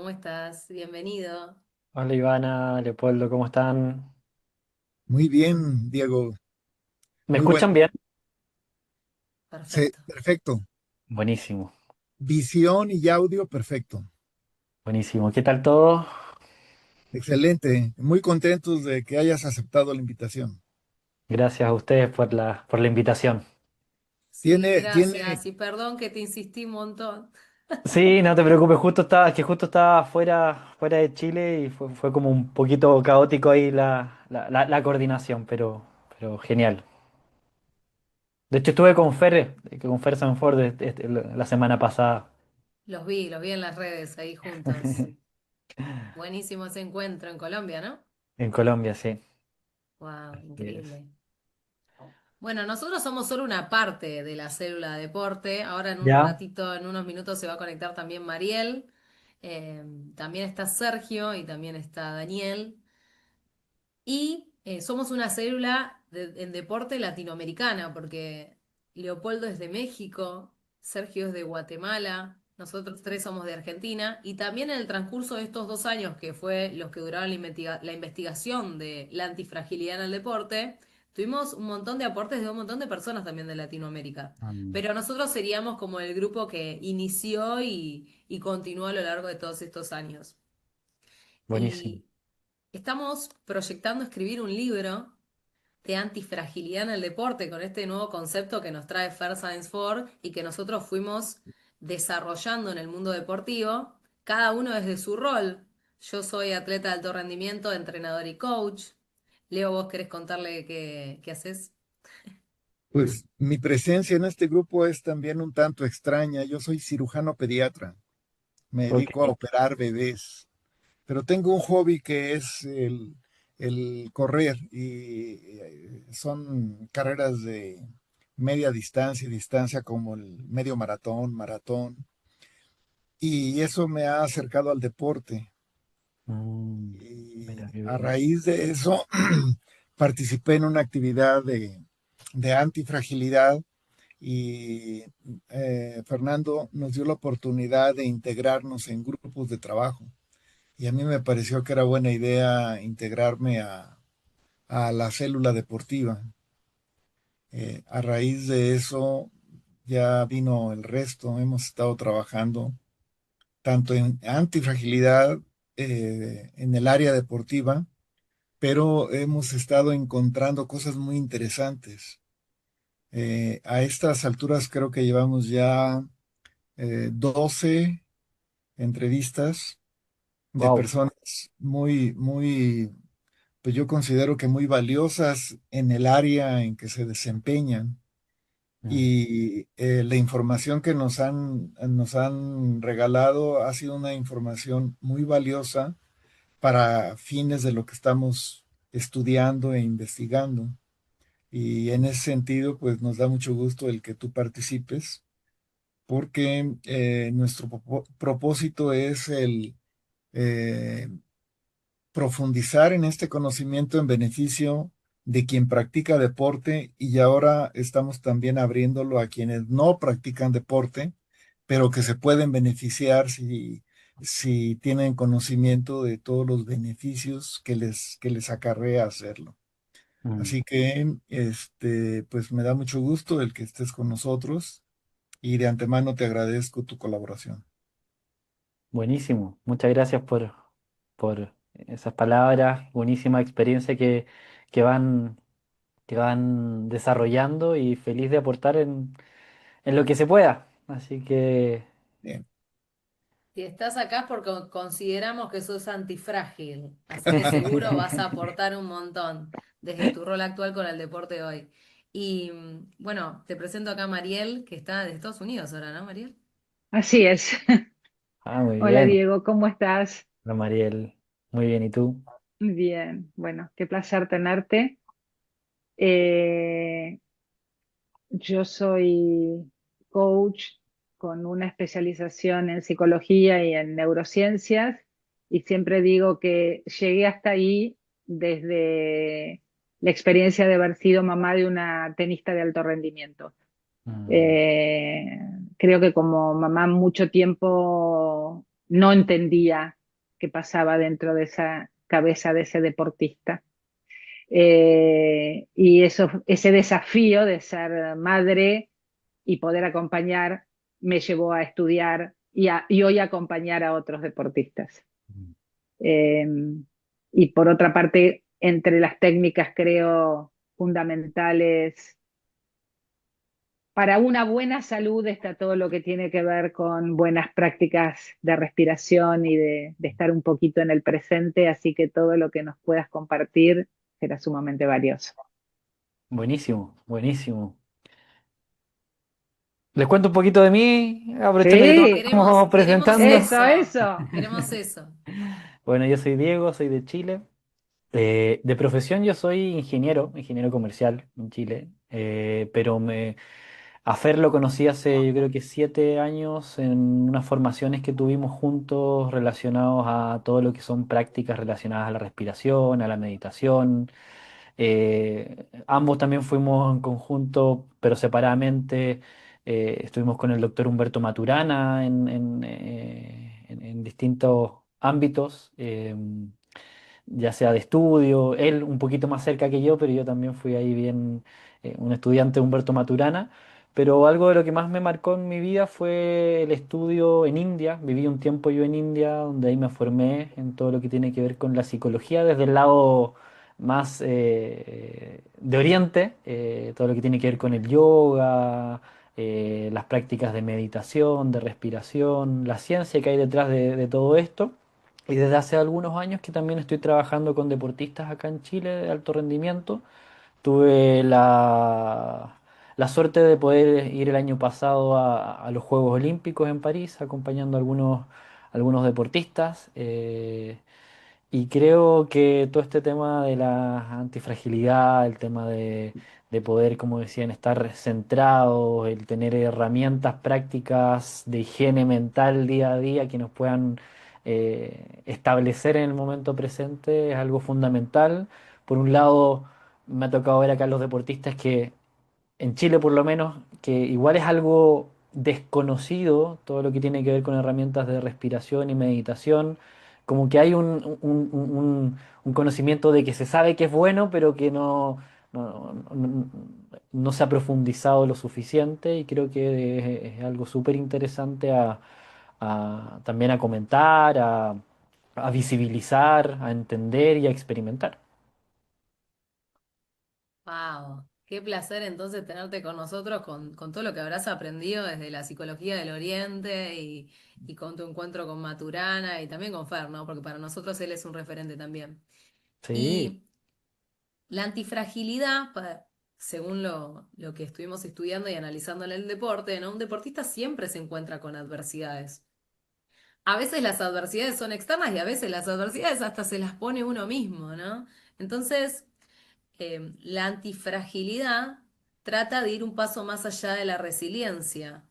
¿cómo estás? Bienvenido. Hola Ivana, Leopoldo, ¿cómo están? Muy Muy bien, Diego. ¿Me Muy buen. escuchan bien? Sí, Perfecto. perfecto. Buenísimo, Visión y audio, perfecto. buenísimo. ¿Qué tal todo? Excelente. Muy contentos de que hayas aceptado la invitación. Gracias a ustedes por la invitación. Sí, Tiene, gracias. Y perdón que te insistí un montón. Sí, no te preocupes, justo estaba fuera de Chile y fue como un poquito caótico ahí la coordinación, pero genial. De hecho estuve con Fer Sanford la semana pasada Los vi en las redes ahí juntos. Buenísimo ese encuentro en Colombia, ¿no? en Colombia, sí. Wow, Así es. increíble. Bueno, nosotros somos solo una parte de la célula de deporte. Ahora en un ¿Ya? ratito, en unos minutos se va a conectar también Mariel. Eh, También está Sergio y también está Daniel. Y somos una célula en deporte latinoamericana, porque Leopoldo es de México, Sergio es de Guatemala, nosotros tres somos de Argentina, y también en el transcurso de estos 2 años, que fue los que duraron la investigación de la antifragilidad en el deporte, tuvimos un montón de aportes de un montón de personas también de Latinoamérica. Mm, Pero nosotros seríamos como el grupo que inició y continuó a lo largo de todos estos años. buenísimo. Y estamos proyectando escribir un libro de antifragilidad en el deporte con este nuevo concepto que nos trae Fair Science 4 y que nosotros fuimos desarrollando en el mundo deportivo, cada uno desde su rol. Yo soy atleta de alto rendimiento, entrenador y coach. Leo, ¿vos querés contarle qué haces? pues, mi presencia en este grupo es también un tanto extraña. Yo soy cirujano pediatra. Me Ok. dedico a operar bebés, pero tengo un hobby que es el correr y son carreras de media distancia y distancia como el medio maratón, maratón. Y eso me ha acercado al deporte. Mm, mira Y qué a bien. raíz de eso participé en una actividad de antifragilidad y Fernando nos dio la oportunidad de integrarnos en grupos de trabajo. Y a mí me pareció que era buena idea integrarme a la célula deportiva. A raíz de eso ya vino el resto. Hemos estado trabajando tanto en antifragilidad en el área deportiva, pero hemos estado encontrando cosas muy interesantes. A estas alturas creo que llevamos ya 12 entrevistas de Wow. personas pues yo considero que muy valiosas en el área en que se desempeñan. Y la información que nos han regalado ha sido una información muy valiosa para fines de lo que estamos estudiando e investigando. Y en ese sentido, pues nos da mucho gusto el que tú participes, porque nuestro propósito es el eh, profundizar en este conocimiento en beneficio de quien practica deporte y ahora estamos también abriéndolo a quienes no practican deporte, pero que se pueden beneficiar si tienen conocimiento de todos los beneficios que les acarrea hacerlo. Mm, Así que, pues me da mucho gusto el que estés con nosotros y de antemano te agradezco tu colaboración. buenísimo. Muchas gracias por esas palabras. Buenísima experiencia que van, que van desarrollando y feliz de aportar en lo que se pueda. Así que, Bien. Si estás acá es porque consideramos que sos antifrágil, así que seguro vas a aportar un montón desde tu rol actual con el deporte hoy. Y bueno, te presento acá a Mariel, que está de Estados Unidos ahora, ¿no, Mariel? Así es. muy Hola bien. Diego, ¿cómo estás? Hola Mariel. Muy bien. ¿Y tú? Bien, bueno, qué placer tenerte. Eh, yo soy coach con una especialización en psicología y en neurociencias y siempre digo que llegué hasta ahí desde la experiencia de haber sido mamá de una tenista de alto rendimiento. Mm, Eh, Creo que como mamá mucho tiempo no entendía qué pasaba dentro de esa cabeza de ese deportista. Y eso, ese desafío de ser madre y poder acompañar me llevó a estudiar y hoy acompañar a otros deportistas. Eh, y por otra parte, entre las técnicas creo fundamentales para una buena salud está todo lo que tiene que ver con buenas prácticas de respiración y de estar un poquito en el presente, así que todo lo que nos puedas compartir será sumamente valioso. Buenísimo, buenísimo. Les cuento un poquito de mí, aprovechando que todos Sí, Queremos, estamos queremos presentando. eso, eso. eso. Queremos eso. Bueno, yo soy Diego, soy de Chile. De profesión yo soy ingeniero, ingeniero comercial en Chile, pero a Fer lo conocí hace yo creo que 7 años en unas formaciones que tuvimos juntos relacionados a todo lo que son prácticas relacionadas a la respiración, a la meditación. Ambos también fuimos en conjunto, pero separadamente. Estuvimos con el doctor Humberto Maturana en distintos ámbitos. Ya sea de estudio, él un poquito más cerca que yo, pero yo también fui ahí bien un estudiante de Humberto Maturana. Pero algo de lo que más me marcó en mi vida fue el estudio en India. Viví un tiempo yo en India, donde ahí me formé en todo lo que tiene que ver con la psicología desde el lado más de Oriente, todo lo que tiene que ver con el yoga, las prácticas de meditación, de respiración, la ciencia que hay detrás de todo esto. Y desde hace algunos años que también estoy trabajando con deportistas acá en Chile de alto rendimiento. Tuve la suerte de poder ir el año pasado a los Juegos Olímpicos en París, acompañando a algunos deportistas. Y creo que todo este tema de la antifragilidad, el tema de poder, como decían, estar centrados, el tener herramientas prácticas de higiene mental día a día que nos puedan establecer en el momento presente es algo fundamental. Por un lado, me ha tocado ver acá a los deportistas que en Chile por lo menos, que igual es algo desconocido, todo lo que tiene que ver con herramientas de respiración y meditación, como que hay un conocimiento de que se sabe que es bueno, pero que no se ha profundizado lo suficiente y creo que es algo súper interesante también a comentar, a visibilizar, a entender y a experimentar. Wow, qué placer entonces tenerte con nosotros, con todo lo que habrás aprendido desde la psicología del Oriente y con tu encuentro con Maturana y también con Fer, ¿no? Porque para nosotros él es un referente también. Sí. Y la antifragilidad, según lo que estuvimos estudiando y analizando en el deporte, ¿no? Un deportista siempre se encuentra con adversidades. A veces las adversidades son externas y a veces las adversidades hasta se las pone uno mismo, ¿no? Entonces, la antifragilidad trata de ir un paso más allá de la resiliencia,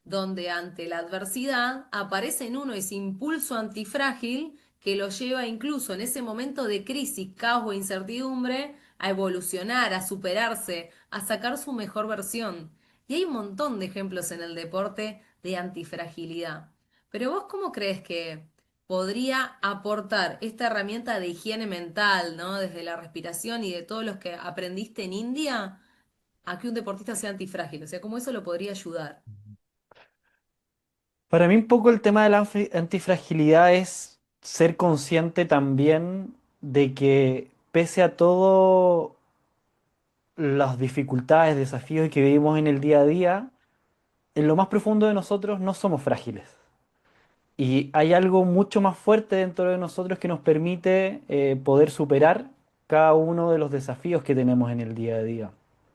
donde ante la adversidad aparece en uno ese impulso antifrágil que lo lleva incluso en ese momento de crisis, caos o incertidumbre a evolucionar, a superarse, a sacar su mejor versión. Y hay un montón de ejemplos en el deporte de antifragilidad. Pero vos, ¿cómo crees que podría aportar esta herramienta de higiene mental, ¿no? Desde la respiración y de todos los que aprendiste en India, a que un deportista sea antifrágil? O sea, ¿cómo eso lo podría ayudar? Para mí un poco el tema de la antifragilidad es ser consciente también de que pese a todo las dificultades, desafíos que vivimos en el día a día, en lo más profundo de nosotros no somos frágiles. Y hay algo mucho más fuerte dentro de nosotros que nos permite poder superar cada uno de los desafíos que tenemos en el día a día.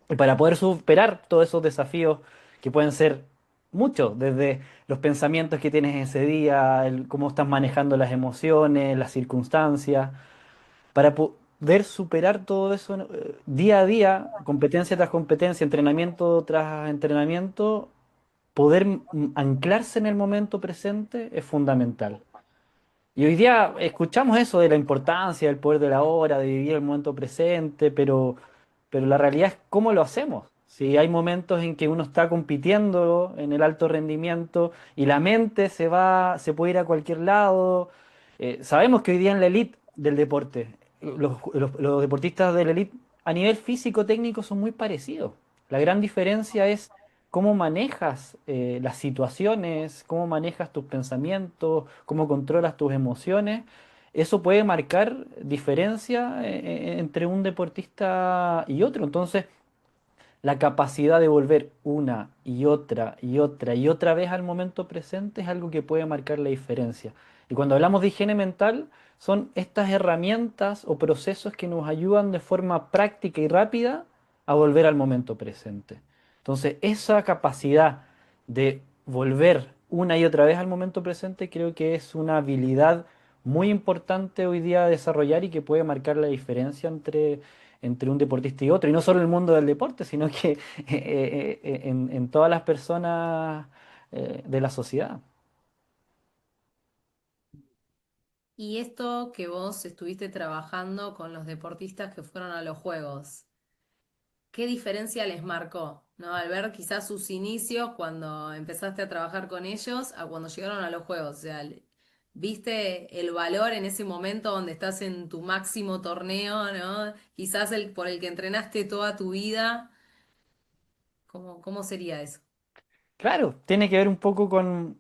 Y para poder superar todos esos desafíos, que pueden ser muchos, desde los pensamientos que tienes ese día, cómo estás manejando las emociones, las circunstancias, para poder superar todo eso día a día, competencia tras competencia, entrenamiento tras entrenamiento, poder anclarse en el momento presente es fundamental. Y hoy día escuchamos eso de la importancia del poder de la hora, de vivir el momento presente, pero la realidad es cómo lo hacemos. Si hay momentos en que uno está compitiendo en el alto rendimiento y la mente se puede ir a cualquier lado Sabemos que hoy día en la elite del deporte, los deportistas de la elite a nivel físico-técnico son muy parecidos. La gran diferencia es cómo manejas las situaciones, cómo manejas tus pensamientos, cómo controlas tus emociones. Eso puede marcar diferencia entre un deportista y otro. Entonces, la capacidad de volver una y otra y otra y otra vez al momento presente es algo que puede marcar la diferencia. Y cuando hablamos de higiene mental, son estas herramientas o procesos que nos ayudan de forma práctica y rápida a volver al momento presente. Entonces, esa capacidad de volver una y otra vez al momento presente creo que es una habilidad muy importante hoy día a desarrollar y que puede marcar la diferencia entre un deportista y otro, y no solo en el mundo del deporte, sino que en todas las personas de la sociedad. Y esto que vos estuviste trabajando con los deportistas que fueron a los Juegos, ¿qué diferencia les marcó? ¿No? Al ver quizás sus inicios cuando empezaste a trabajar con ellos a cuando llegaron a los Juegos. O sea, ¿viste el valor en ese momento donde estás en tu máximo torneo, ¿no? Quizás el por el que entrenaste toda tu vida. ¿Cómo sería eso? Claro, tiene que ver un poco con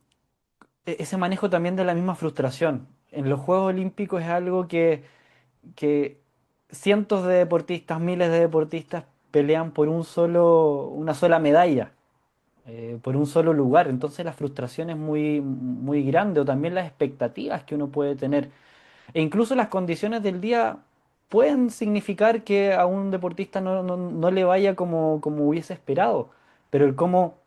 ese manejo también de la misma frustración. En los Juegos Olímpicos es algo que cientos de deportistas, miles de deportistas pelean por una sola medalla, por un solo lugar. Entonces la frustración es muy, muy grande, o también las expectativas que uno puede tener. E incluso las condiciones del día pueden significar que a un deportista no le vaya como hubiese esperado, pero el cómo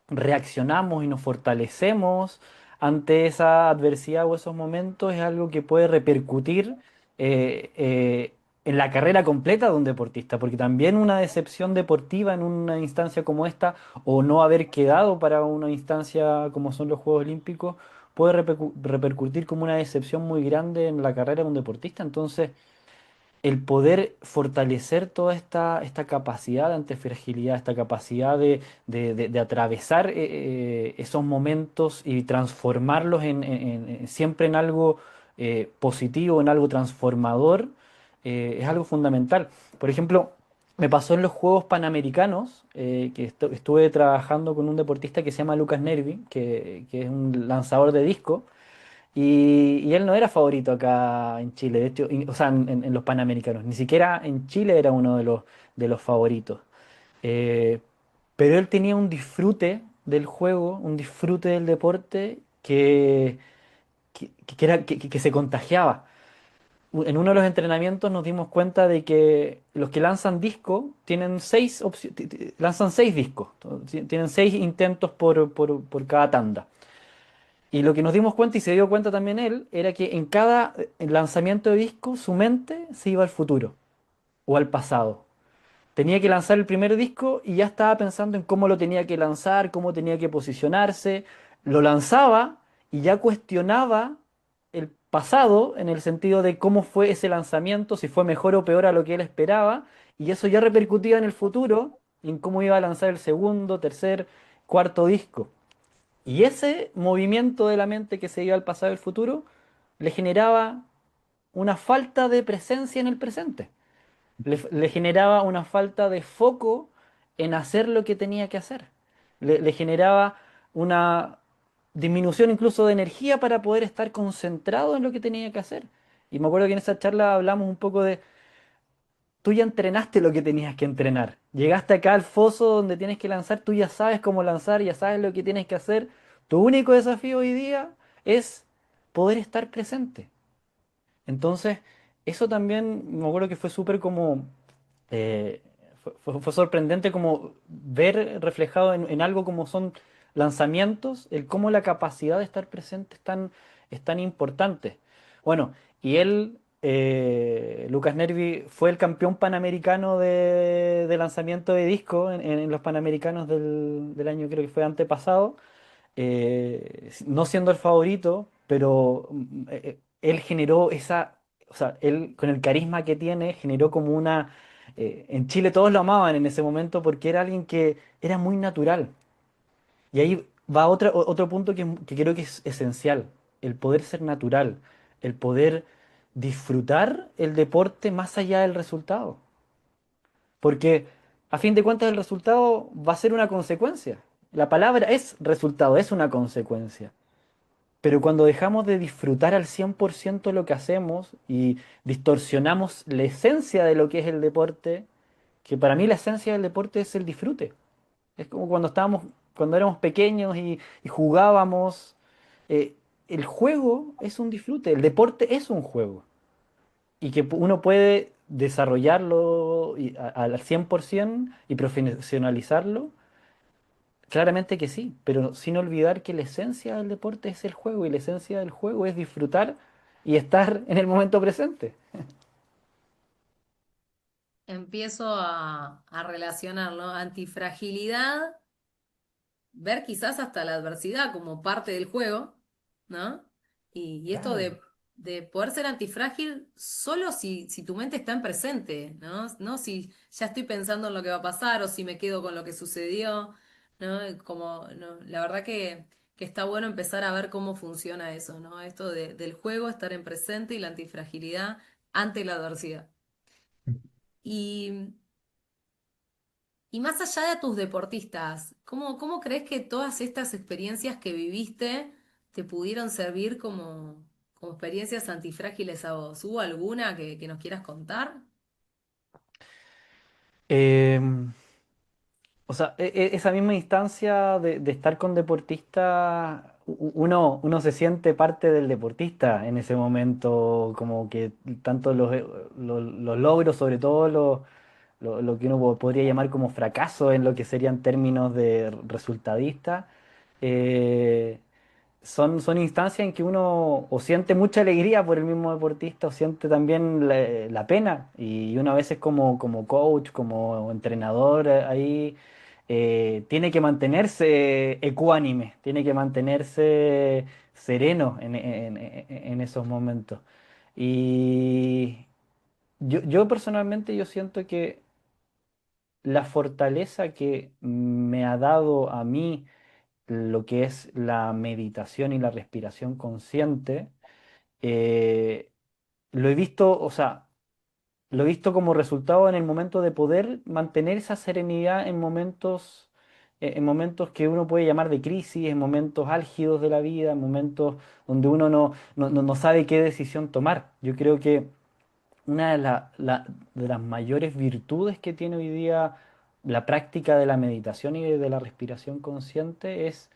reaccionamos y nos fortalecemos ante esa adversidad o esos momentos es algo que puede repercutir en la carrera completa de un deportista, porque también una decepción deportiva en una instancia como esta, o no haber quedado para una instancia como son los Juegos Olímpicos, puede repercutir como una decepción muy grande en la carrera de un deportista. Entonces, el poder fortalecer toda esta capacidad ante fragilidad, esta capacidad de atravesar esos momentos y transformarlos siempre en algo positivo, en algo transformador, es algo fundamental. Por ejemplo, me pasó en los Juegos Panamericanos, que estuve trabajando con un deportista que se llama Lucas Nervi, que es un lanzador de disco. Y él no era favorito acá en Chile, de hecho, o sea, en los Panamericanos, ni siquiera en Chile era uno de los favoritos. Eh, pero él tenía un disfrute del juego, un disfrute del deporte que se contagiaba. En uno de los entrenamientos nos dimos cuenta de que los que lanzan disco tienen lanzan 6 discos, tienen 6 intentos por cada tanda. Y lo que nos dimos cuenta y se dio cuenta también él era que en cada lanzamiento de disco su mente se iba al futuro o al pasado. Tenía que lanzar el primer disco y ya estaba pensando en cómo lo tenía que lanzar, cómo tenía que posicionarse. Lo lanzaba y ya cuestionaba el pasado en el sentido de cómo fue ese lanzamiento, si fue mejor o peor a lo que él esperaba. Y eso ya repercutía en el futuro, en cómo iba a lanzar el segundo, tercer, cuarto disco. Y ese movimiento de la mente que se iba al pasado y al futuro le generaba una falta de presencia en el presente. Le generaba una falta de foco en hacer lo que tenía que hacer. Le generaba una disminución incluso de energía para poder estar concentrado en lo que tenía que hacer. Y me acuerdo que en esa charla hablamos un poco de, tú ya entrenaste lo que tenías que entrenar. Llegaste acá al foso donde tienes que lanzar, tú ya sabes cómo lanzar, ya sabes lo que tienes que hacer. Tu único desafío hoy día es poder estar presente. Entonces, eso también me acuerdo que fue súper como, eh, fue sorprendente como ver reflejado en algo como son lanzamientos, el cómo la capacidad de estar presente es tan importante. Bueno, y él, Lucas Nervi, fue el campeón panamericano de lanzamiento de disco en los Panamericanos del año, creo que fue antepasado, no siendo el favorito, pero él generó o sea, él con el carisma que tiene, generó como en Chile todos lo amaban en ese momento porque era alguien que era muy natural. Y ahí va otro punto que creo que es esencial, el poder ser natural. el poder disfrutar el deporte más allá del resultado. Porque a fin de cuentas el resultado va a ser una consecuencia. La palabra es resultado, es una consecuencia. Pero cuando dejamos de disfrutar al 100% lo que hacemos y distorsionamos la esencia de lo que es el deporte, que para mí la esencia del deporte es el disfrute. Es como cuando éramos pequeños y jugábamos. eh, el juego es un disfrute, el deporte es un juego. Y que uno puede desarrollarlo al 100% y profesionalizarlo. Claramente que sí, pero sin olvidar que la esencia del deporte es el juego y la esencia del juego es disfrutar y estar en el momento presente. Empiezo a relacionarlo. Antifragilidad, ver quizás hasta la adversidad como parte del juego, ¿no? Y esto Claro. de poder ser antifrágil solo si tu mente está en presente, ¿no? No si ya estoy pensando en lo que va a pasar o si me quedo con lo que sucedió, ¿no? Como, no, la verdad que está bueno empezar a ver cómo funciona eso, ¿no? Esto del juego, estar en presente y la antifragilidad ante la adversidad. Y Y más allá de tus deportistas, ¿cómo crees que todas estas experiencias que viviste te pudieron servir como experiencias antifrágiles a vos? ¿Hubo alguna que nos quieras contar? Em, o sea, esa misma instancia de estar con deportistas, uno se siente parte del deportista en ese momento, como que tanto los logros, sobre todo lo que uno podría llamar como fracaso en lo que serían términos de resultadista, eh, son instancias en que uno o siente mucha alegría por el mismo deportista o siente también la pena. Y uno a veces como coach, como entrenador ahí, tiene que mantenerse ecuánime, tiene que mantenerse sereno en esos momentos. Y yo personalmente yo siento que la fortaleza que me ha dado a mí lo que es la meditación y la respiración consciente, eh, lo he visto, o sea, lo he visto como resultado en el momento de poder mantener esa serenidad en momentos que uno puede llamar de crisis, en momentos álgidos de la vida, en momentos donde uno no sabe qué decisión tomar. Yo creo que una de las mayores virtudes que tiene hoy día la práctica de la meditación y de la respiración consciente es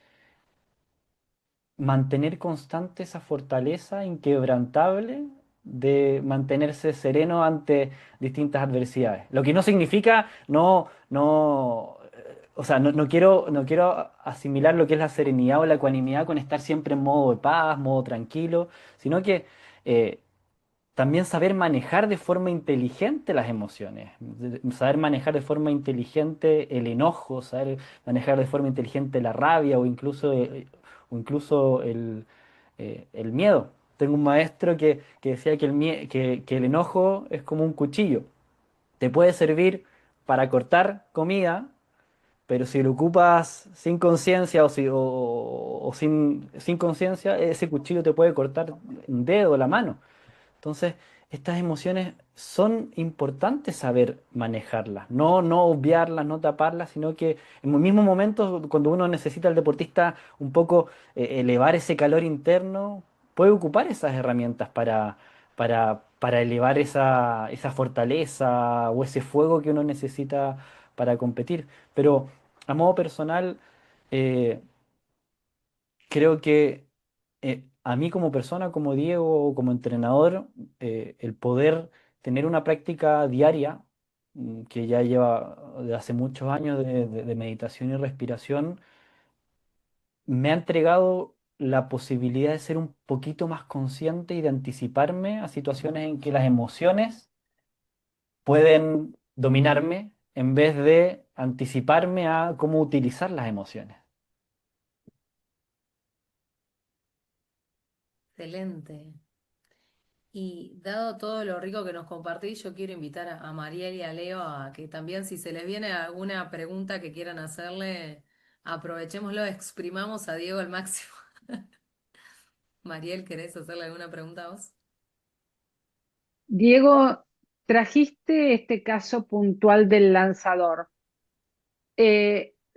mantener constante esa fortaleza inquebrantable de mantenerse sereno ante distintas adversidades. Lo que no significa o sea, no quiero asimilar lo que es la serenidad o la ecuanimidad con estar siempre en modo de paz, modo tranquilo, sino que eh, también saber manejar de forma inteligente las emociones, saber manejar de forma inteligente el enojo, saber manejar de forma inteligente la rabia o incluso el miedo. Tengo un maestro que decía que el enojo es como un cuchillo. Te puede servir para cortar comida, pero si lo ocupas sin conciencia o sin conciencia, ese cuchillo te puede cortar un dedo o la mano. Entonces, estas emociones son importantes saber manejarlas, no obviarlas, no taparlas, sino que en el mismo momento, cuando uno necesita al deportista un poco elevar ese calor interno, puede ocupar esas herramientas para elevar esa fortaleza o ese fuego que uno necesita para competir. Pero a modo personal, eh, creo que a mí como persona, como Diego, como entrenador, el poder tener una práctica diaria, que ya lleva de hace muchos años de meditación y respiración, me ha entregado la posibilidad de ser un poquito más consciente y de anticiparme a situaciones en que las emociones pueden dominarme en vez de anticiparme a cómo utilizar las emociones. Excelente. Y dado todo lo rico que nos compartís, yo quiero invitar a Mariel y a Leo a que también si se les viene alguna pregunta que quieran hacerle, aprovechémoslo, exprimamos a Diego al máximo. Mariel, ¿querés hacerle alguna pregunta a vos? Diego, trajiste este caso puntual del lanzador.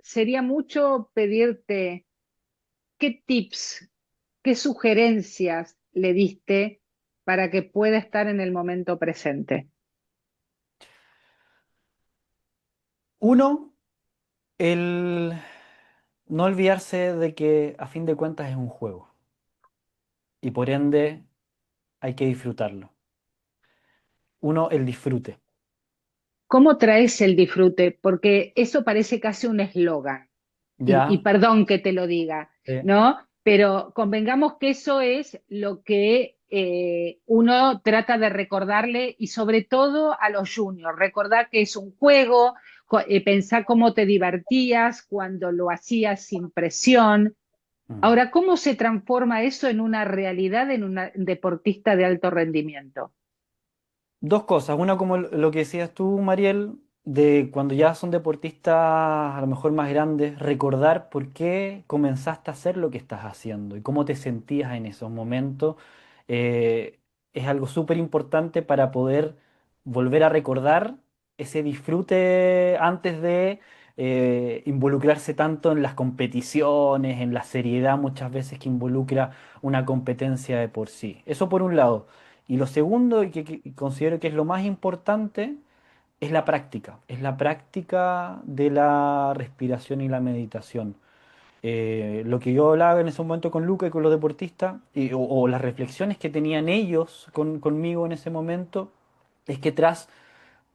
Sería mucho pedirte qué tips, qué sugerencias le diste para que pueda estar en el momento presente. Uno, el no olvidarse de que a fin de cuentas es un juego y por ende hay que disfrutarlo. Uno, el disfrute. ¿Cómo traes el disfrute? Porque eso parece casi un eslogan. Y ¿Ya? perdón que te lo diga, Sí. ¿no? Pero convengamos que eso es lo que uno trata de recordarle y sobre todo a los juniors, recordar que es un juego, pensar cómo te divertías cuando lo hacías sin presión. Mm. Ahora, ¿cómo se transforma eso en una realidad en un deportista de alto rendimiento? Dos cosas. Una, como lo que decías tú, Mariel, de cuando ya son deportistas a lo mejor más grandes, recordar por qué comenzaste a hacer lo que estás haciendo y cómo te sentías en esos momentos. eh, es algo súper importante para poder volver a recordar ese disfrute antes de involucrarse tanto en las competiciones, en la seriedad muchas veces que involucra una competencia de por sí. Eso por un lado. Y lo segundo, y que considero que es lo más importante, es la práctica de la respiración y la meditación. Lo que yo hablaba en ese momento con Luca y con los deportistas, o las reflexiones que tenían ellos conmigo en ese momento, es que tras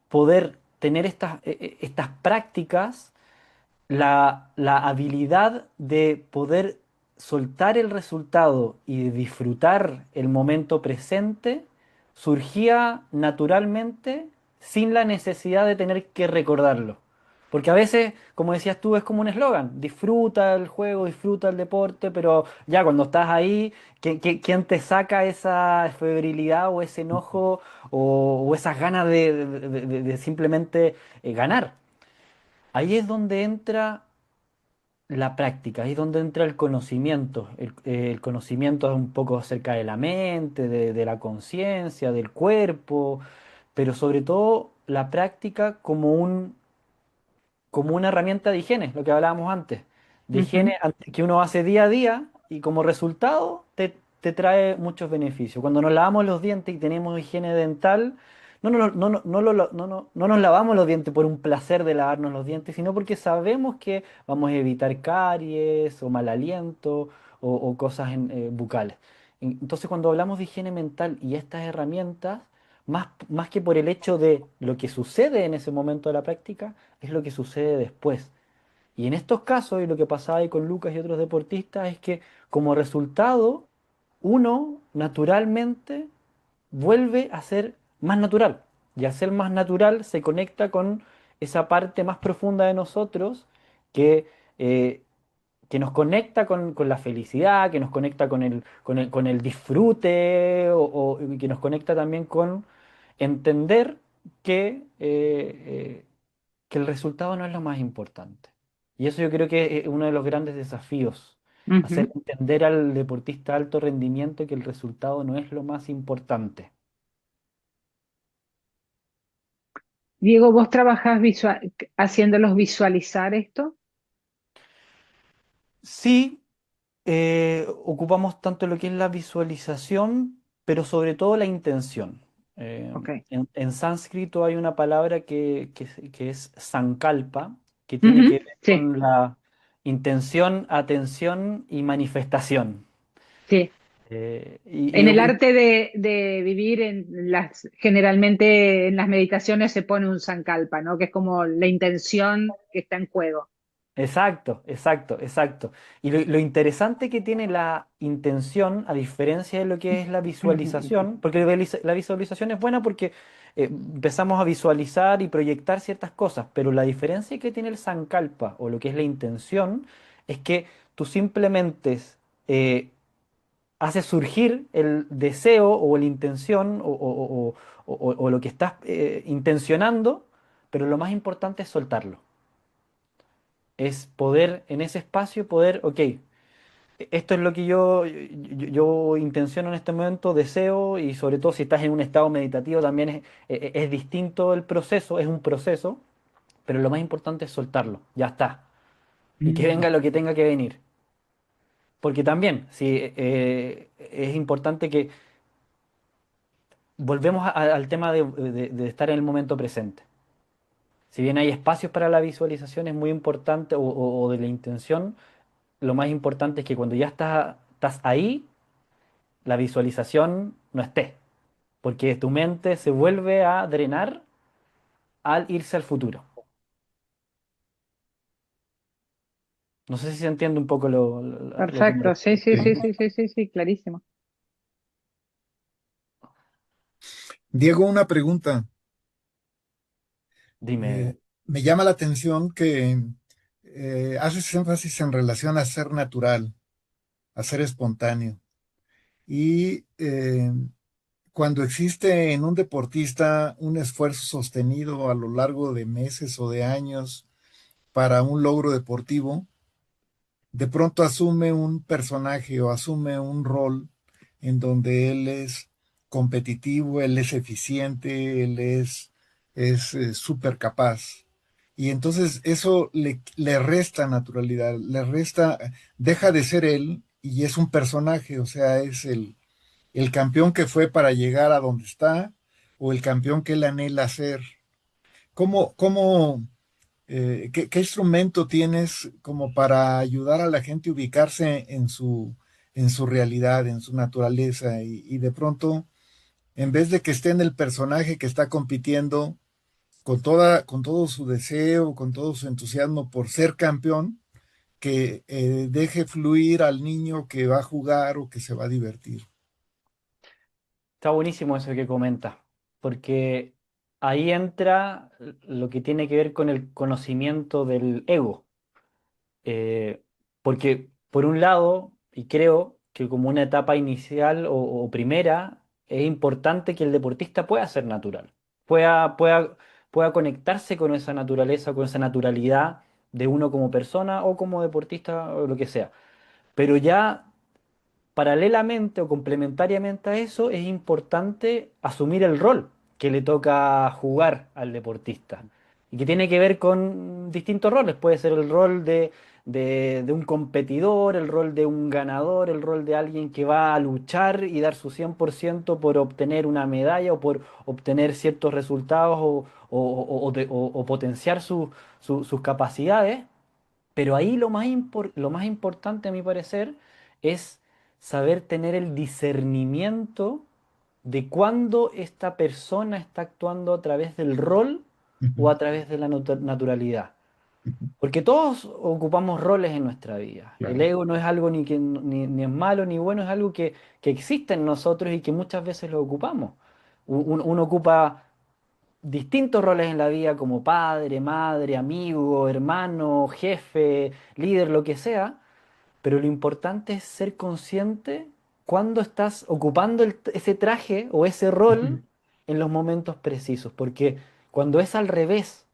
poder tener estas prácticas, la habilidad de poder soltar el resultado y de disfrutar el momento presente surgía naturalmente sin la necesidad de tener que recordarlo. Porque a veces, como decías tú, es como un eslogan, disfruta el juego, disfruta el deporte, pero ya cuando estás ahí, ¿quién te saca esa febrilidad o ese enojo o esas ganas de simplemente ganar? Ahí es donde entra la práctica, ahí es donde entra el conocimiento. El conocimiento es un poco acerca de la mente, de la conciencia, del cuerpo, pero sobre todo la práctica como una herramienta de higiene, lo que hablábamos antes, de Ujú. higiene que uno hace día a día y como resultado te trae muchos beneficios. Cuando nos lavamos los dientes y tenemos higiene dental, no nos lavamos los dientes por un placer de lavarnos los dientes, sino porque sabemos que vamos a evitar caries o mal aliento o cosas bucales. Entonces, cuando hablamos de higiene mental y estas herramientas, más que por el hecho de lo que sucede en ese momento de la práctica, es lo que sucede después. Y en estos casos, y lo que pasaba ahí con Lucas y otros deportistas, es que como resultado, uno naturalmente vuelve a ser más natural. Y al ser más natural se conecta con esa parte más profunda de nosotros que, eh, que nos conecta con la felicidad, que nos conecta con el disfrute y que nos conecta también con entender que el resultado no es lo más importante. Y eso yo creo que es uno de los grandes desafíos, hacer Ujú. entender al deportista de alto rendimiento que el resultado no es lo más importante. Diego, ¿vos trabajás haciéndolos visualizar esto? Sí, ocupamos tanto lo que es la visualización, pero sobre todo la intención. Ok. En sánscrito hay una palabra que es sankalpa, que tiene que Ujú. ver Sí, con la intención, atención y manifestación. sí. Y En el arte de vivir, generalmente en las meditaciones se pone un sankalpa, ¿no? Que es como la intención que está en juego. exacto, exacto, exacto. Y lo interesante que tiene la intención, a diferencia de lo que es la visualización, porque la visualización es buena porque empezamos a visualizar y proyectar ciertas cosas, pero la diferencia que tiene el sankalpa o lo que es la intención es que tú simplemente eh, haces surgir el deseo o la intención o lo que estás intencionando, pero lo más importante es soltarlo. Es poder en ese espacio, poder, ok, Esto es lo que yo intenciono en este momento, deseo, y sobre todo si estás en un estado meditativo también es distinto el proceso, es un proceso, pero lo más importante es soltarlo, ya está, y que Mm. venga lo que tenga que venir. Porque también, sí, es importante que volvemos al tema de estar en el momento presente. Si bien hay espacios para la visualización, es muy importante, o de la intención, lo más importante es que cuando ya estás ahí, la visualización no esté, porque tu mente se vuelve a drenar al irse al futuro. No sé si se entiende un poco lo que me Perfecto, sí, refiero. sí, sí, Sí. sí, sí, sí, sí, clarísimo. Diego, una pregunta. Dime, Eh, Me llama la atención que haces énfasis en relación a ser natural, a ser espontáneo. Y cuando existe en un deportista un esfuerzo sostenido a lo largo de meses o de años para un logro deportivo, de pronto asume un personaje o asume un rol en donde él es competitivo, él es eficiente, es súper capaz. Y entonces eso le resta naturalidad, le resta, deja de ser él y es un personaje, o sea, es el campeón que fue para llegar a donde está o el campeón que él anhela ser. ¿ qué instrumento tienes como para ayudar a la gente a ubicarse en su realidad, en su naturaleza y de pronto, en vez de que esté en el personaje que está compitiendo con todo su deseo, con todo su entusiasmo por ser campeón, que deje fluir al niño que va a jugar o que se va a divertir? está buenísimo eso que comentas, porque ahí entra lo que tiene que ver con el conocimiento del ego. Eh, Porque por un lado, y creo que como una etapa inicial o primera, es importante que el deportista pueda ser natural, pueda, pueda, pueda conectarse con esa naturaleza, con esa naturalidad de uno como persona o como deportista o lo que sea. Pero ya paralelamente o complementariamente a eso, es importante asumir el rol que le toca jugar al deportista y que tiene que ver con distintos roles. Puede ser el rol de un competidor, el rol de un ganador, el rol de alguien que va a luchar y dar su 100% por obtener una medalla o por obtener ciertos resultados o potenciar sus capacidades. Pero ahí lo más importante, a mi parecer, es saber tener el discernimiento de cuándo esta persona está actuando a través del rol o Ujú, a través de la naturalidad. ujú. Porque todos ocupamos roles en nuestra vida. El Claro. ego no es algo ni es malo ni bueno, es algo que existe en nosotros y que muchas veces lo ocupamos. Uno ocupa distintos roles en la vida como padre, madre, amigo, hermano, jefe, líder, lo que sea, pero lo importante es ser consciente cuando estás ocupando ese traje o ese rol Ujú. en los momentos precisos, porque cuando es al revés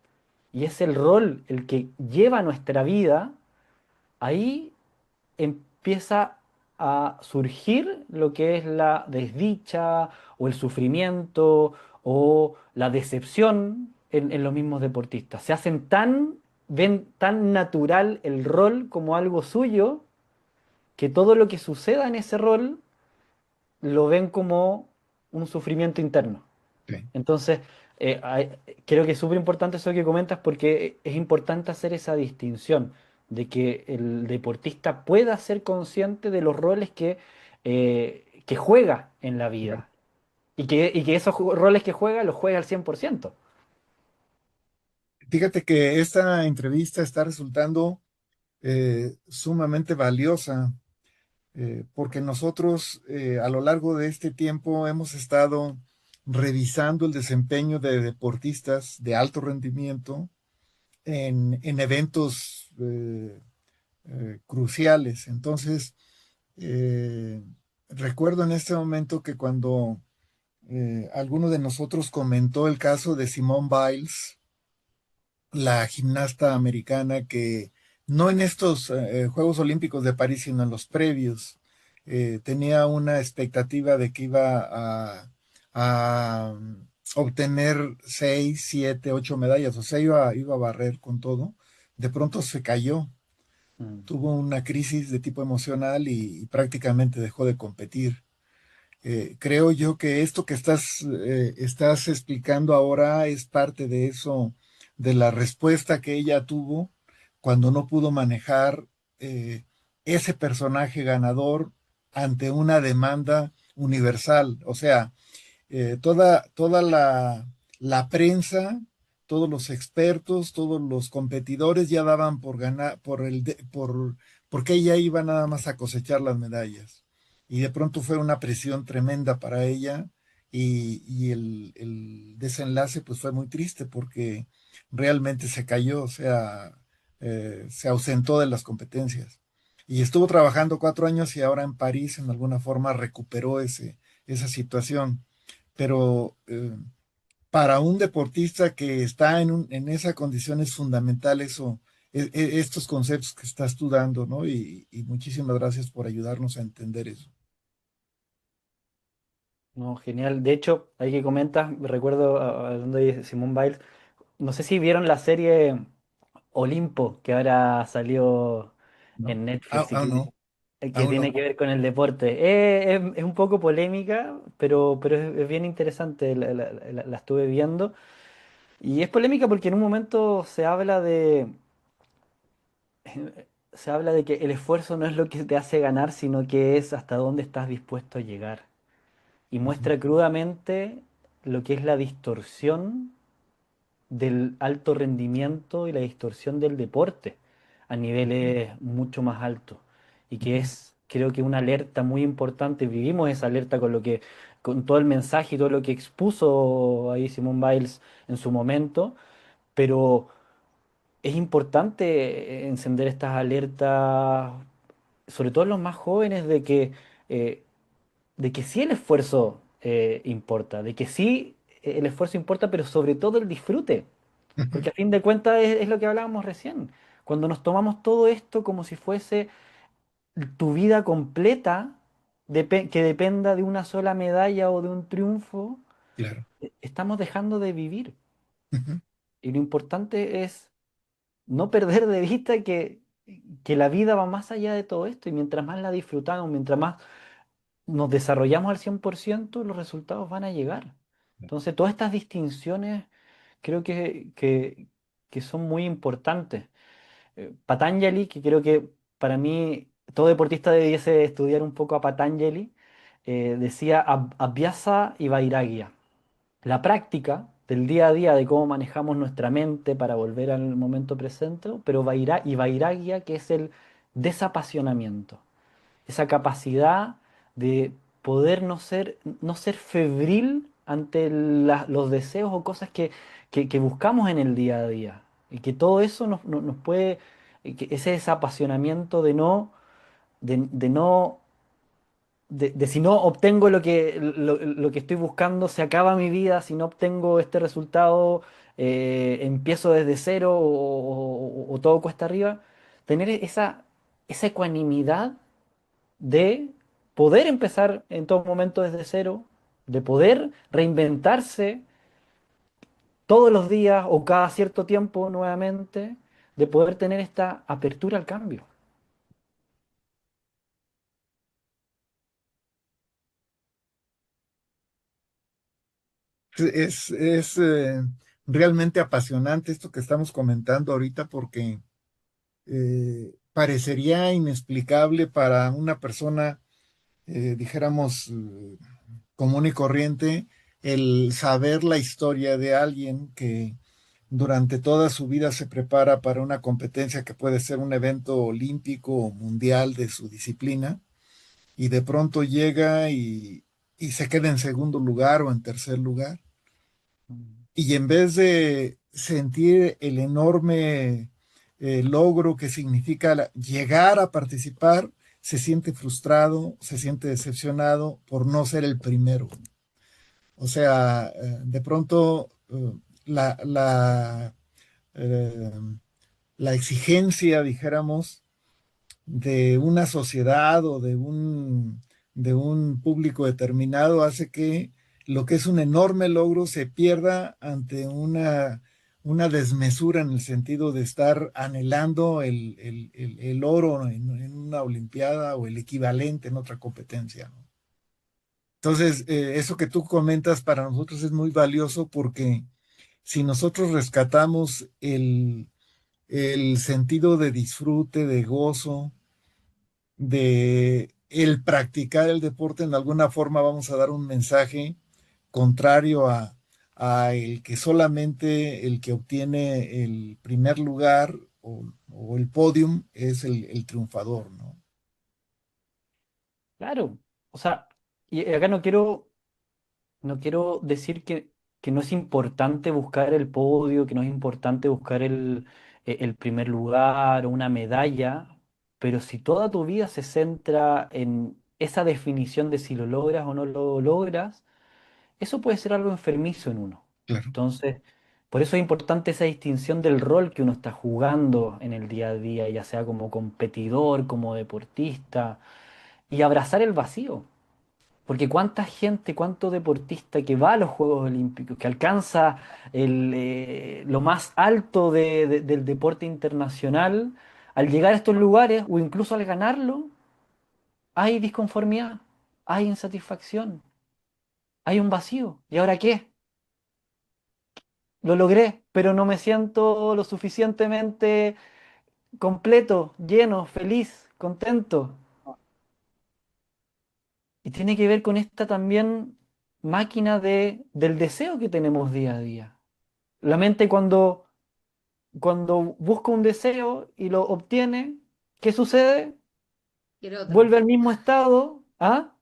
y es el rol el que lleva nuestra vida, ahí empieza a surgir lo que es la desdicha o el sufrimiento o la decepción en los mismos deportistas. Ven tan natural el rol como algo suyo, que todo lo que suceda en ese rol lo ven como un sufrimiento interno. Sí. Entonces, creo que es súper importante eso que comentas porque es importante hacer esa distinción de que el deportista pueda ser consciente de los roles que juega en la Claro. vida y que esos roles que juega los juega al 100%. Fíjate que esta entrevista está resultando sumamente valiosa porque nosotros a lo largo de este tiempo hemos estado revisando el desempeño de deportistas de alto rendimiento en eventos cruciales. Entonces, eh, recuerdo en este momento que cuando alguno de nosotros comentó el caso de Simone Biles, la gimnasta americana que no en estos Juegos Olímpicos de París, sino en los previos. Tenía una expectativa de que iba a obtener 6, 7, 8 medallas, o sea, iba a barrer con todo. De pronto se cayó, Mm. tuvo una crisis de tipo emocional y prácticamente dejó de competir. Creo yo que esto que estás explicando ahora es parte de eso, de la respuesta que ella tuvo cuando no pudo manejar eh, ese personaje ganador ante una demanda universal. O sea, toda la prensa, todos los expertos, todos los competidores ya daban por ganar, porque ella iba nada más a cosechar las medallas. Y de pronto fue una presión tremenda para ella y el desenlace pues fue muy triste porque realmente se cayó, o sea, se ausentó de las competencias. Y estuvo trabajando 4 años y ahora en París en alguna forma recuperó esa situación, pero para un deportista que está en esa condición es fundamental eso, estos conceptos que estás tú dando, ¿no? Y muchísimas gracias por ayudarnos a entender eso. No, genial. De hecho, ahí que comentas, recuerdo hablando de Simone Biles, no sé si vieron la serie Olimpo, que ahora salió ¿No? en Netflix y No, que aún tiene no. que ver con el deporte. Es un poco polémica, pero es bien interesante, la estuve viendo. Y es polémica porque en un momento se habla de que el esfuerzo no es lo que te hace ganar, sino que es hasta dónde estás dispuesto a llegar. Y Ujú, muestra crudamente lo que es la distorsión del alto rendimiento y la distorsión del deporte a ujú, niveles mucho más altos. Y que ujú, es, creo que una alerta muy importante. Vivimos esa alerta con todo el mensaje y todo lo que expuso ahí Simone Biles en su momento, pero es importante encender estas alertas, sobre todo en los más jóvenes, eh, de que sí el esfuerzo importa, de que sí el esfuerzo importa, pero sobre todo el disfrute. ujú. Porque a fin de cuentas es lo que hablábamos recién. Cuando nos tomamos todo esto como si fuese tu vida completa, que dependa de una sola medalla o de un triunfo, Claro. estamos dejando de vivir. Ujú, Y lo importante es no perder de vista que la vida va más allá de todo esto. Y mientras más la disfrutamos, mientras más nos desarrollamos al 100% los resultados van a llegar. Entonces, todas estas distinciones creo que son muy importantes. Patanjali, que creo que para mí todo deportista debiese estudiar un poco a Patanjali, decía Abhyasa y Vairagya. La práctica del día a día de cómo manejamos nuestra mente para volver al momento presente, pero y Vairagya, que es el desapasionamiento, esa capacidad de poder no ser febril ante los deseos o cosas que buscamos en el día a día. Y que todo eso nos puede, que ese desapasionamiento de no, de si no obtengo lo que estoy buscando, se acaba mi vida, si no obtengo este resultado, empiezo desde cero o todo cuesta arriba. Tener esa ecuanimidad de poder empezar en todo momento desde cero, de poder reinventarse todos los días o cada cierto tiempo nuevamente, de poder tener esta apertura al cambio. Es realmente apasionante esto que estamos comentando ahorita porque parecería inexplicable para una persona, dijéramos, común y corriente, el saber la historia de alguien que durante toda su vida se prepara para una competencia que puede ser un evento olímpico o mundial de su disciplina y de pronto llega y se queda en segundo lugar o en tercer lugar. Mm. Y en vez de sentir el enorme logro que significa llegar a participar, se siente frustrado, se siente decepcionado por no ser el primero. O sea, de pronto la, la, eh, la exigencia, dijéramos, de una sociedad o de un público determinado hace que lo que es un enorme logro se pierda ante una desmesura en el sentido de estar anhelando el oro en una olimpiada o el equivalente en otra competencia, ¿no? Entonces, eso que tú comentas para nosotros es muy valioso porque si nosotros rescatamos el sentido de disfrute, de gozo, de el practicar el deporte, en alguna forma vamos a dar un mensaje contrario a el que solamente el que obtiene el primer lugar o el podium es el triunfador, ¿no? Claro, o sea, y acá no quiero decir que no es importante buscar el podio, que no es importante buscar el primer lugar o una medalla, pero si toda tu vida se centra en esa definición de si lo logras o no lo logras, eso puede ser algo enfermizo en uno. Claro. Entonces, por eso es importante esa distinción del rol que uno está jugando en el día a día, ya sea como competidor, como deportista, y abrazar el vacío. Porque cuánta gente, cuánto deportista que va a los Juegos Olímpicos, que alcanza lo más alto del deporte internacional, al llegar a estos lugares o incluso al ganarlo, hay disconformidad, hay insatisfacción, hay un vacío. ¿Y ahora qué? Lo logré, pero no me siento lo suficientemente completo, lleno, feliz, contento. Y tiene que ver con esta también máquina del deseo que tenemos día a día. La mente cuando busca un deseo y lo obtiene, ¿qué sucede? Quiere otro. Vuelve al mismo estado, ¿ah?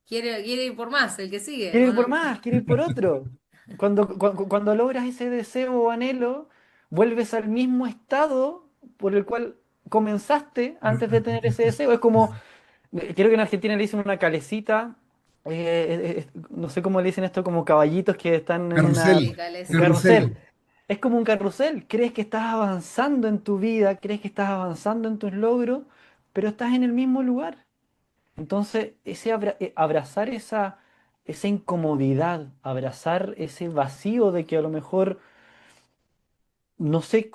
Quiere ir por más, el que sigue, Quiere ¿o ir por no? más, quiere ir por otro. Cuando logras ese deseo o anhelo, vuelves al mismo estado por el cual comenzaste antes de tener ese deseo. Es como, creo que en Argentina le dicen una calecita, no sé cómo le dicen esto, como caballitos que están en Carrusel, Sí, un calecita. carrusel. carrusel. Es como un carrusel. Crees que estás avanzando en tu vida, crees que estás avanzando en tus logros, pero estás en el mismo lugar. Entonces, abrazar esa incomodidad, abrazar ese vacío de que a lo mejor no sé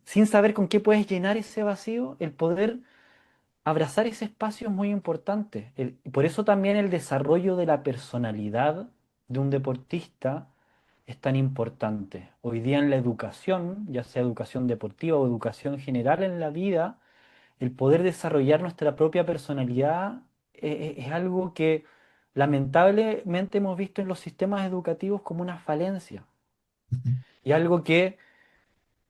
sin saber con qué puedes llenar ese vacío, el poder abrazar ese espacio es muy importante. Por eso también el desarrollo de la personalidad de un deportista es tan importante. Hoy día en la educación, ya sea educación deportiva o educación general en la vida, el poder desarrollar nuestra propia personalidad es algo que lamentablemente hemos visto en los sistemas educativos como una falencia y algo que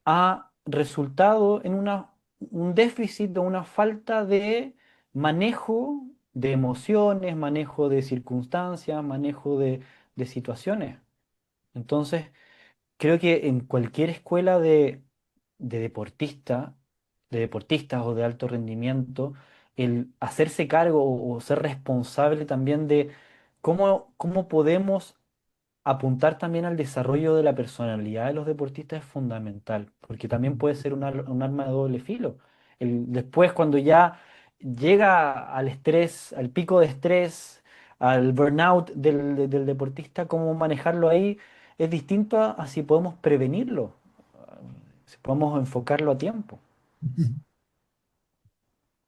ha resultado en un déficit o una falta de manejo de emociones, manejo de circunstancias, manejo de situaciones. Entonces, creo que en cualquier escuela de deportista, de deportistas o de alto rendimiento, el hacerse cargo o ser responsable también de cómo podemos apuntar también al desarrollo de la personalidad de los deportistas es fundamental, porque también puede ser un arma de doble filo. Después, cuando ya llega al estrés, al pico de estrés, al burnout del deportista, cómo manejarlo ahí es distinto a si podemos prevenirlo, si podemos enfocarlo a tiempo.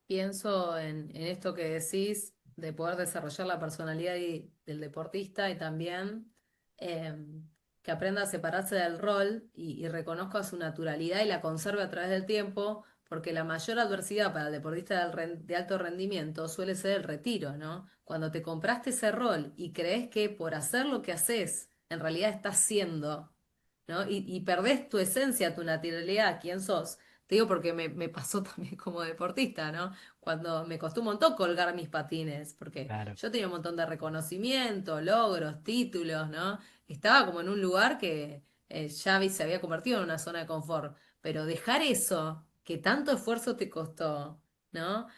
Pienso en esto que decís de poder desarrollar la personalidad del deportista y también eh, que aprenda a separarse del rol y reconozca su naturalidad y la conserve a través del tiempo, porque la mayor adversidad para el deportista de alto rendimiento suele ser el retiro, ¿no? Cuando te compraste ese rol y crees que por hacer lo que haces, en realidad estás siendo, ¿no? Y perdés tu esencia, tu naturalidad, quién sos. Te digo porque me pasó también como deportista, ¿no? Cuando me costó un montón colgar mis patines, porque Claro. yo tenía un montón de reconocimiento, logros, títulos, ¿no? Estaba como en un lugar que se había convertido en una zona de confort, pero dejar eso, que tanto esfuerzo te costó, ¿no?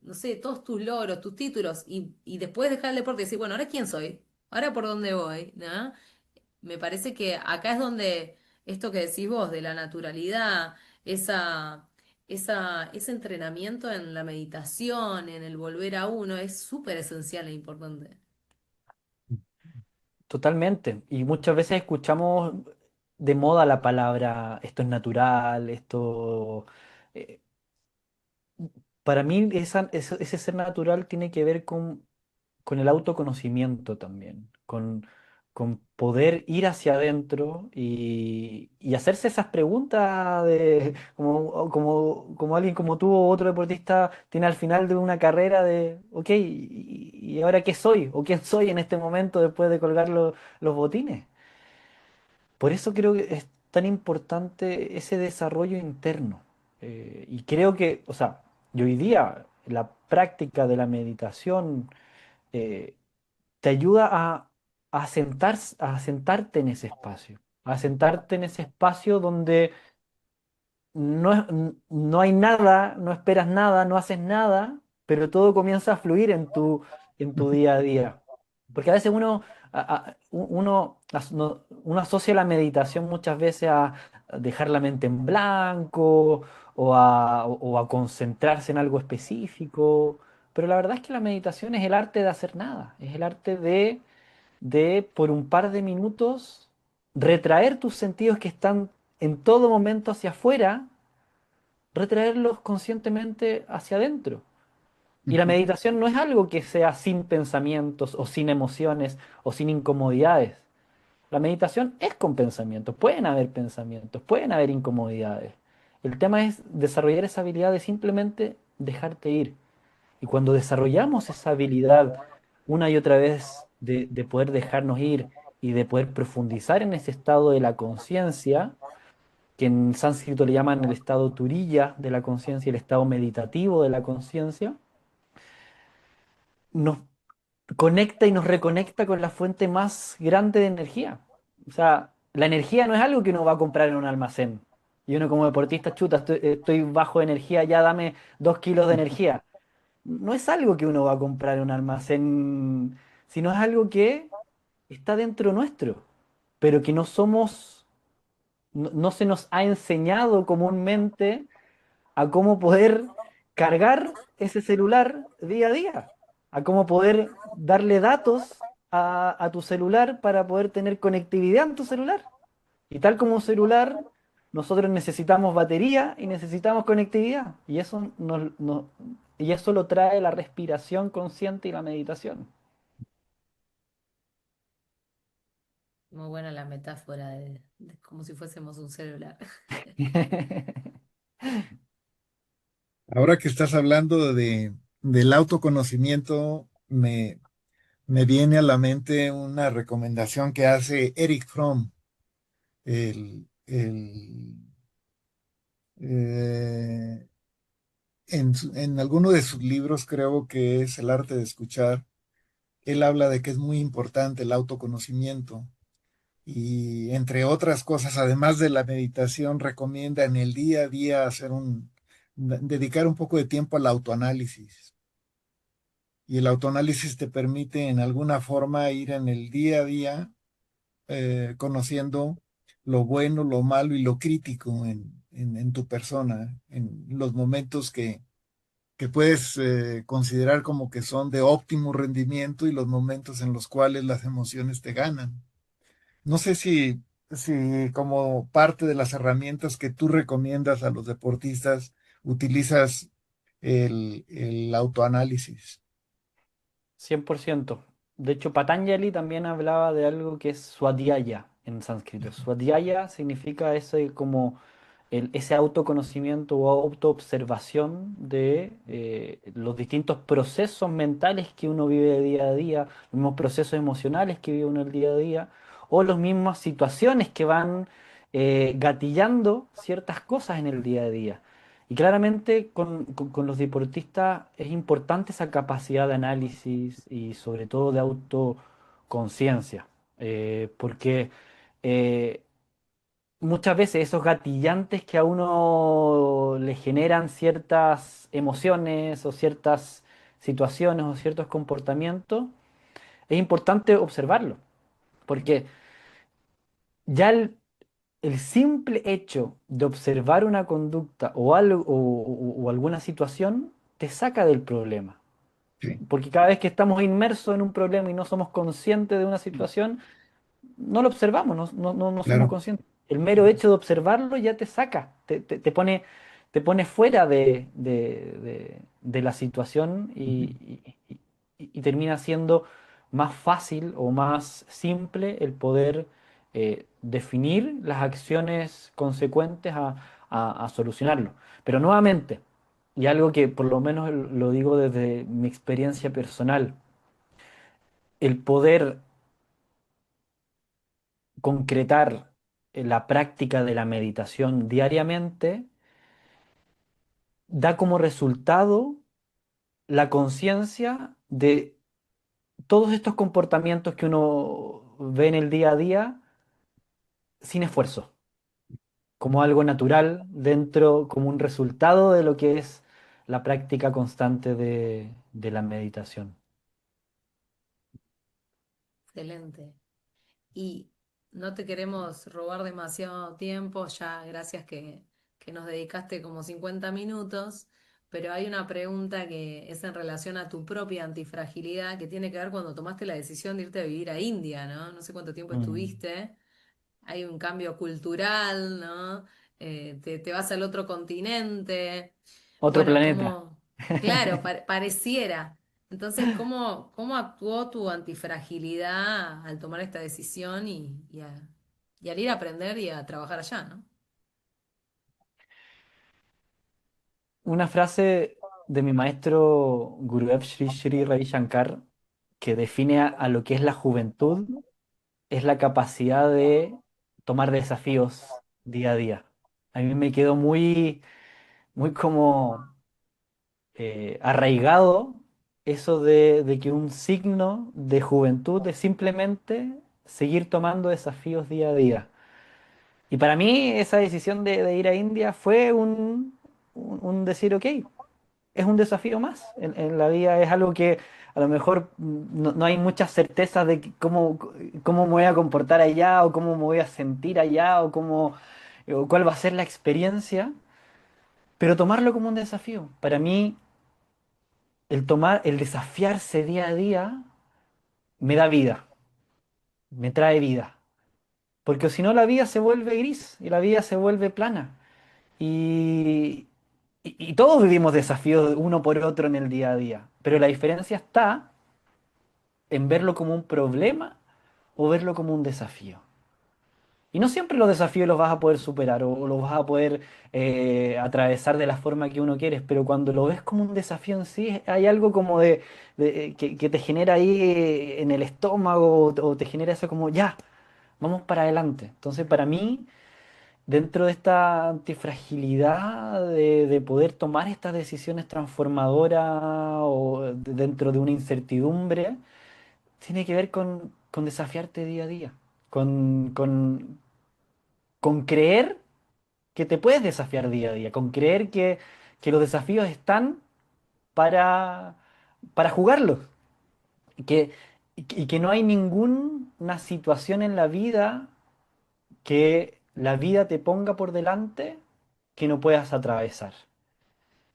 No sé, todos tus logros, tus títulos, y después dejar el deporte y decir, bueno, ¿ahora quién soy? ¿Ahora por dónde voy? ¿No? Me parece que acá es donde esto que decís vos de la naturalidad, esa, ese entrenamiento en la meditación, en el volver a uno, es súper esencial e importante. Totalmente. Y muchas veces escuchamos de moda la palabra esto es natural, esto... eh, para mí ese ser natural tiene que ver con el autoconocimiento también, con poder ir hacia adentro y hacerse esas preguntas de, como alguien como tú o otro deportista tiene al final de una carrera de, ok, ¿y ahora qué soy? ¿O quién soy en este momento después de colgar los botines? Por eso creo que es tan importante ese desarrollo interno. Y creo que, o sea, y hoy día la práctica de la meditación eh, te ayuda a sentarte en ese espacio, a sentarte en ese espacio donde no hay nada, no esperas nada, no haces nada, pero todo comienza a fluir en tu día a día. Porque a veces uno asocia la meditación muchas veces a dejar la mente en blanco o a concentrarse en algo específico, pero la verdad es que la meditación es el arte de hacer nada, es el arte de por un par de minutos retraer tus sentidos que están en todo momento hacia afuera, retraerlos conscientemente hacia adentro. Y la Ujú. meditación no es algo que sea sin pensamientos o sin emociones o sin incomodidades. La meditación es con pensamientos. Pueden haber pensamientos, pueden haber incomodidades. El tema es desarrollar esa habilidad de simplemente dejarte ir. Y cuando desarrollamos esa habilidad una y otra vez de poder dejarnos ir y de poder profundizar en ese estado de la conciencia, que en sánscrito le llaman el estado turiya de la conciencia, el estado meditativo de la conciencia, nos conecta y nos reconecta con la fuente más grande de energía. O sea, la energía no es algo que uno va a comprar en un almacén. Y uno como deportista, chuta, estoy bajo de energía, ya dame 2 kilos de energía. No es algo que uno va a comprar en un almacén, sino es algo que está dentro nuestro, pero que no somos, no se nos ha enseñado comúnmente a cómo poder cargar ese celular día a día, a cómo poder darle datos a tu celular para poder tener conectividad en tu celular. Y tal como un celular, nosotros necesitamos batería y necesitamos conectividad. Y eso lo trae la respiración consciente y la meditación. Muy buena la metáfora de como si fuésemos un celular. Ahora que estás hablando del autoconocimiento, me viene a la mente una recomendación que hace Eric Fromm, el, eh, en alguno de sus libros, creo que es El arte de escuchar, él habla de que es muy importante el autoconocimiento y entre otras cosas, además de la meditación, recomienda en el día a día dedicar un poco de tiempo al autoanálisis. Y el autoanálisis te permite en alguna forma ir en el día a día conociendo lo bueno, lo malo y lo crítico en tu persona, en los momentos que puedes considerar como que son de óptimo rendimiento y los momentos en los cuales las emociones te ganan. No sé si como parte de las herramientas que tú recomiendas a los deportistas utilizas el autoanálisis. 100%. De hecho, Patanjali también hablaba de algo que es Swadhyaya en sánscrito. Swadhyaya significa ese como ese autoconocimiento o autoobservación de los distintos procesos mentales que uno vive de día a día, los mismos procesos emocionales que vive uno el día a día, o las mismas situaciones que van gatillando ciertas cosas en el día a día. Y claramente con los deportistas es importante esa capacidad de análisis y sobre todo de autoconciencia, porque eh, muchas veces esos gatillantes que a uno le generan ciertas emociones o ciertas situaciones o ciertos comportamientos, es importante observarlo, porque ya el simple hecho de observar una conducta o algo o alguna situación te saca del problema. Sí, Porque cada vez que estamos inmersos en un problema y no somos conscientes de una situación, no lo observamos, no somos claro. conscientes. El mero hecho de observarlo ya te saca, te pone fuera de la situación Ujú. y termina siendo más fácil o más simple el poder definir las acciones consecuentes a solucionarlo. Pero nuevamente, y algo que por lo menos lo digo desde mi experiencia personal, el poder concretar la práctica de la meditación diariamente da como resultado la conciencia de todos estos comportamientos que uno ve en el día a día sin esfuerzo, como algo natural dentro, como un resultado de lo que es la práctica constante de la meditación. Excelente. Y no te queremos robar demasiado tiempo, ya gracias que nos dedicaste como 50 minutos, pero hay una pregunta que es en relación a tu propia antifragilidad, que tiene que ver cuando tomaste la decisión de irte a vivir a India, ¿no? No sé cuánto tiempo Mm. estuviste, hay un cambio cultural, ¿no? Te vas al otro continente. Otro Bueno, planeta. como, claro, pareciera. Entonces, ¿cómo actuó tu antifragilidad al tomar esta decisión y al ir a aprender y a trabajar allá, ¿no? Una frase de mi maestro Gurudev Sri Sri Ravi Shankar que define a lo que es la juventud es la capacidad de tomar desafíos día a día. A mí me quedó muy como arraigado eso de que un signo de juventud es simplemente seguir tomando desafíos día a día. Y para mí esa decisión de ir a India fue un decir, ok, es un desafío más en la vida, es algo que a lo mejor no hay muchas certezas de cómo me voy a comportar allá o cómo me voy a sentir allá o cuál va a ser la experiencia, pero tomarlo como un desafío. Para mí, el desafiarse día a día me da vida, me trae vida, porque si no la vida se vuelve gris y la vida se vuelve plana. Y, y todos vivimos desafíos uno por otro en el día a día, pero la diferencia está en verlo como un problema o verlo como un desafío. Y no siempre los desafíos los vas a poder superar o los vas a poder atravesar de la forma que uno quieres, pero cuando lo ves como un desafío en sí, hay algo como que te genera ahí en el estómago o te genera eso como, ya, vamos para adelante. Entonces, para mí, dentro de esta antifragilidad de poder tomar estas decisiones transformadoras dentro de una incertidumbre, tiene que ver con desafiarte día a día, con creer que te puedes desafiar día a día, con creer que los desafíos están para, para jugarlos, y que no hay ninguna situación en la vida que la vida te ponga por delante que no puedas atravesar.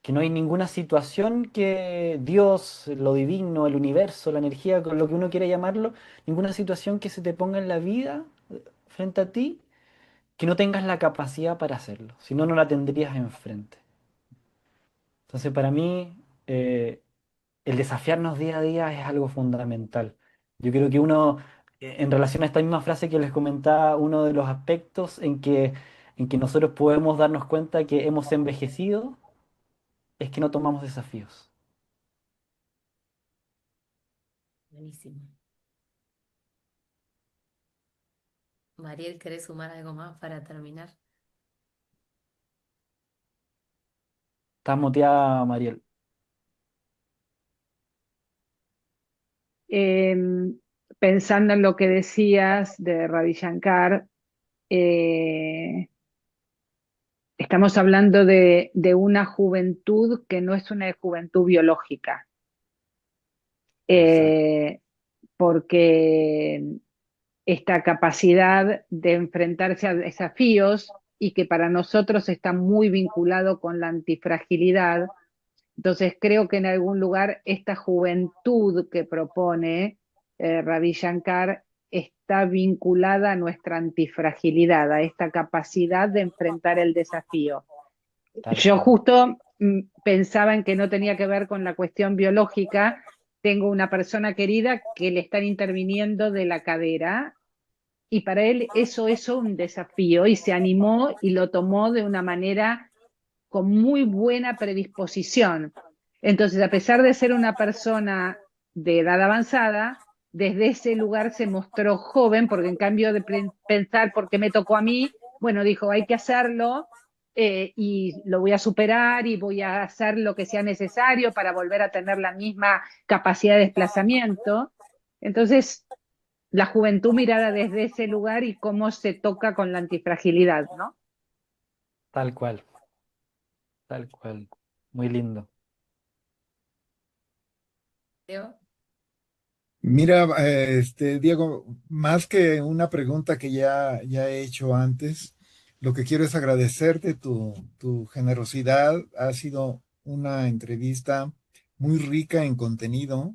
Que no hay ninguna situación que Dios, lo divino, el universo, la energía, con lo que uno quiera llamarlo, ninguna situación que se te ponga en la vida frente a ti que no tengas la capacidad para hacerlo. Si no, no la tendrías enfrente. Entonces, para mí, el desafiarnos día a día es algo fundamental. Yo creo que uno, en relación a esta misma frase que les comentaba, uno de los aspectos en que nosotros podemos darnos cuenta que hemos envejecido es que no tomamos desafíos. Buenísimo. Mariel, ¿querés sumar algo más para terminar? ¿Estás muteada, Mariel? Em, Pensando en lo que decías de Ravi Shankar, eh, estamos hablando de una juventud que no es una juventud biológica, Exacto. eh, porque esta capacidad de enfrentarse a desafíos y que para nosotros está muy vinculado con la antifragilidad. Entonces creo que en algún lugar esta juventud que propone Ravi Shankar está vinculada a nuestra antifragilidad, a esta capacidad de enfrentar el desafío. Tal Yo cual. justo pensaba en que no tenía que ver con la cuestión biológica. Tengo una persona querida que le están interviniendo de la cadera y para él eso es un desafío y se animó y lo tomó de una manera con muy buena predisposición. Entonces, a pesar de ser una persona de edad avanzada, desde ese lugar se mostró joven, porque en cambio de pensar por qué me tocó a mí, bueno, dijo, hay que hacerlo y lo voy a superar y voy a hacer lo que sea necesario para volver a tener la misma capacidad de desplazamiento. Entonces, la juventud mirada desde ese lugar y cómo se toca con la antifragilidad, ¿no? Tal cual. Tal cual. Muy lindo. Leo. Mira, Diego, más que una pregunta que ya he hecho antes, lo que quiero es agradecerte tu generosidad. Ha sido una entrevista muy rica en contenido.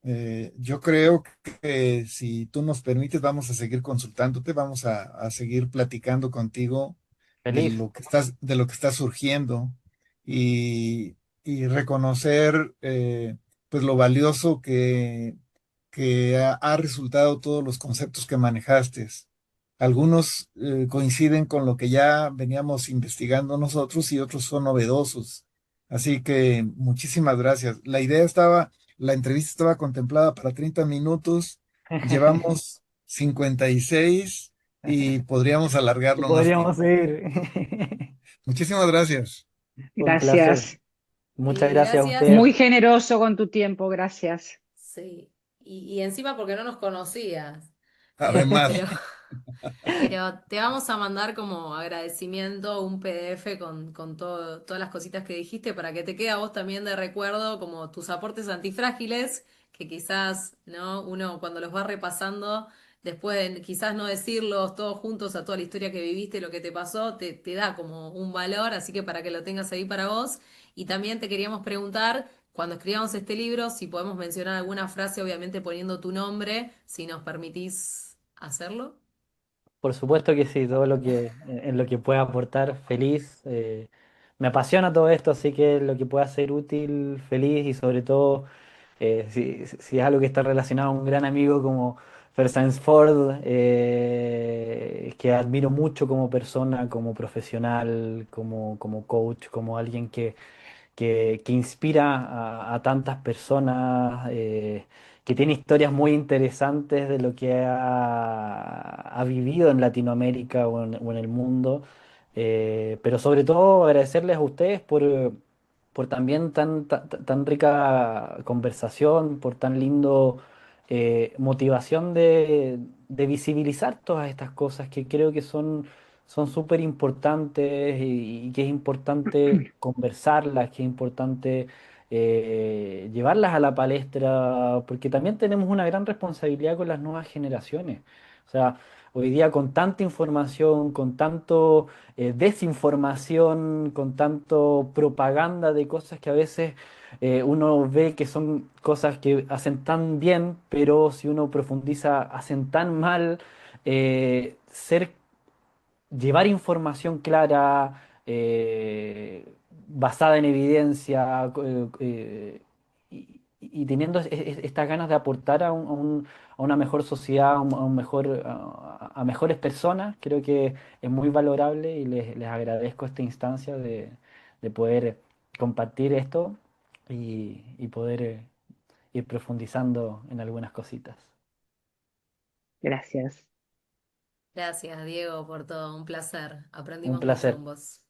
Yo creo que si tú nos permites, vamos a seguir consultándote, vamos a seguir platicando contigo Feliz. de lo que está surgiendo y, y reconocer pues lo valioso que ha resultado todos los conceptos que manejaste. Algunos coinciden con lo que ya veníamos investigando nosotros y otros son novedosos. Así que muchísimas gracias. La entrevista estaba contemplada para 30 minutos, llevamos 56 y podríamos Y alargarlo más podríamos tiempo. seguir. Muchísimas gracias. Un placer. Gracias. Muchas Sí, gracias a gracias. usted. Muy generoso con tu tiempo, gracias. Sí. Y encima porque no nos conocías. Además, Pero Pero te vamos a mandar como agradecimiento un PDF con todas las cositas que dijiste para que te quede a vos también de recuerdo como tus aportes antifrágiles, que quizás, ¿no? Uno cuando los va repasando, después de quizás no decirlos todos juntos a toda la historia que viviste, lo que te pasó, te da como un valor, así que para que lo tengas ahí para vos. Y también te queríamos preguntar, cuando escribamos este libro, si podemos mencionar alguna frase, obviamente poniendo tu nombre, si nos permitís hacerlo. Por supuesto que sí, todo lo que en lo que pueda aportar, feliz. Me apasiona todo esto, así que lo que pueda ser útil, feliz y sobre todo si es algo que está relacionado a un gran amigo como Fersáenz Ford, que admiro mucho como persona, como profesional, como coach, como alguien que inspira a tantas personas, que tiene historias muy interesantes de lo que ha vivido en Latinoamérica o en el mundo. Pero sobre todo agradecerles a ustedes por también tan rica conversación, por tan lindo motivación de visibilizar todas estas cosas que creo que son súper importantes y que es importante conversarlas, que es importante llevarlas a la palestra, porque también tenemos una gran responsabilidad con las nuevas generaciones. O sea, hoy día con tanta información, con tanto desinformación, con tanto propaganda de cosas que a veces uno ve que son cosas que hacen tan bien, pero si uno profundiza, hacen tan mal. Ser llevar información clara, basada en evidencia, y teniendo estas ganas de aportar a una mejor sociedad, a mejores personas, creo que es muy valorable y les agradezco esta instancia de poder compartir esto y poder ir profundizando en algunas cositas. Gracias. Gracias, Diego, por todo. Un placer. Un Aprendimos mucho placer. con vos.